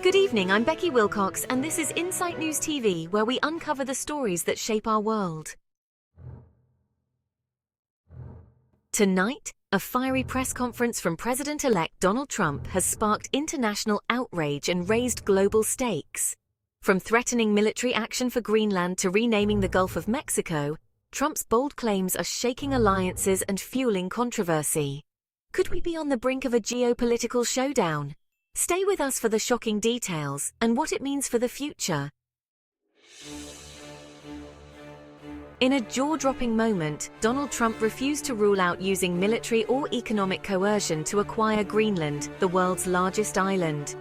Good evening, I'm Becky Wilcox, and this is Insight News TV, where we uncover the stories that shape our world. Tonight, a fiery press conference from President-elect Donald Trump has sparked international outrage and raised global stakes. From threatening military action for Greenland to renaming the Gulf of Mexico, Trump's bold claims are shaking alliances and fueling controversy. Could we be on the brink of a geopolitical showdown? Stay with us for the shocking details and what it means for the future. In a jaw-dropping moment, Donald Trump refused to rule out using military or economic coercion to acquire Greenland, the world's largest island.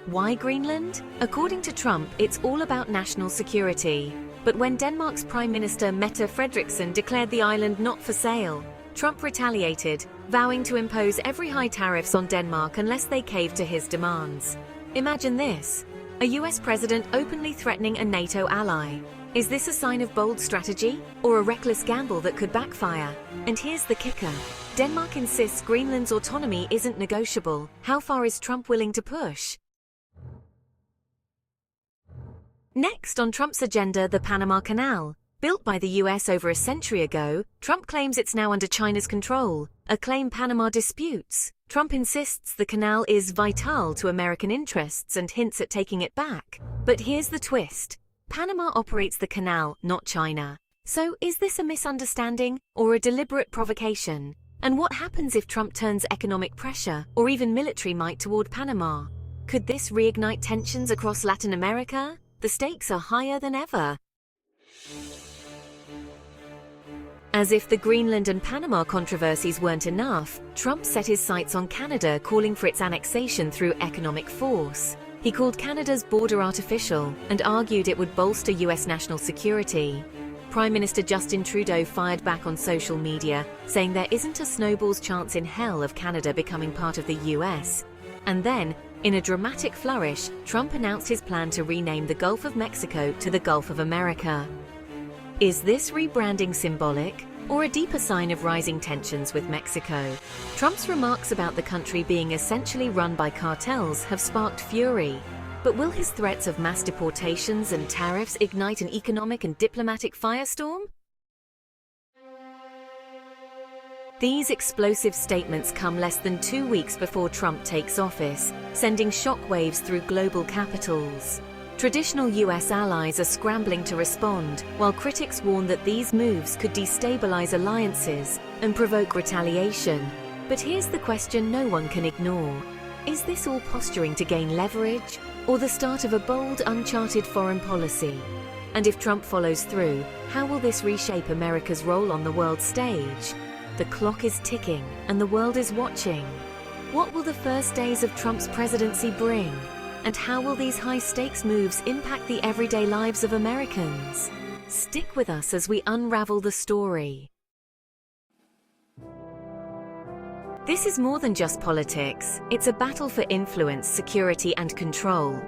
Why Greenland? According to Trump, it's all about national security. But when Denmark's Prime Minister Mette Frederiksen declared the island not for sale, Trump retaliated, vowing to impose every high tariffs on Denmark unless they caved to his demands. Imagine this: a US president openly threatening a NATO ally. Is this a sign of bold strategy, or a reckless gamble that could backfire? And here's the kicker: Denmark insists Greenland's autonomy isn't negotiable. How far is Trump willing to push? Next on Trump's agenda, the Panama Canal. Built by the US over a century ago, Trump claims it's now under China's control, a claim Panama disputes. Trump insists the canal is vital to American interests and hints at taking it back. But here's the twist: Panama operates the canal, not China. So is this a misunderstanding or a deliberate provocation? And what happens if Trump turns economic pressure or even military might toward Panama? Could this reignite tensions across Latin America? The stakes are higher than ever. As if the Greenland and Panama controversies weren't enough, Trump set his sights on Canada, calling for its annexation through economic force. He called Canada's border artificial and argued it would bolster US national security. Prime Minister Justin Trudeau fired back on social media, saying there isn't a snowball's chance in hell of Canada becoming part of the US. And then, in a dramatic flourish, Trump announced his plan to rename the Gulf of Mexico to the Gulf of America. Is this rebranding symbolic, or a deeper sign of rising tensions with Mexico? Trump's remarks about the country being essentially run by cartels have sparked fury. But will his threats of mass deportations and tariffs ignite an economic and diplomatic firestorm? These explosive statements come less than 2 weeks before Trump takes office, sending shockwaves through global capitals. Traditional US allies are scrambling to respond, while critics warn that these moves could destabilize alliances and provoke retaliation. But here's the question no one can ignore: is this all posturing to gain leverage, or the start of a bold, uncharted foreign policy? And if Trump follows through, how will this reshape America's role on the world stage? The clock is ticking, and the world is watching. What will the first days of Trump's presidency bring? And how will these high-stakes moves impact the everyday lives of Americans? Stick with us as we unravel the story. This is more than just politics. It's a battle for influence, security, and control.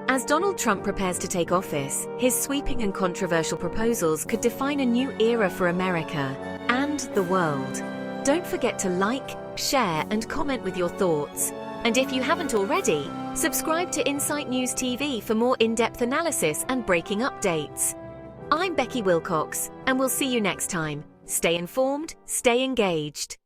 As Donald Trump prepares to take office, his sweeping and controversial proposals could define a new era for America and the world. Don't forget to like, share, and comment with your thoughts. And if you haven't already, subscribe to Insight News TV for more in-depth analysis and breaking updates. I'm Becky Wilcox, and we'll see you next time. Stay informed, stay engaged.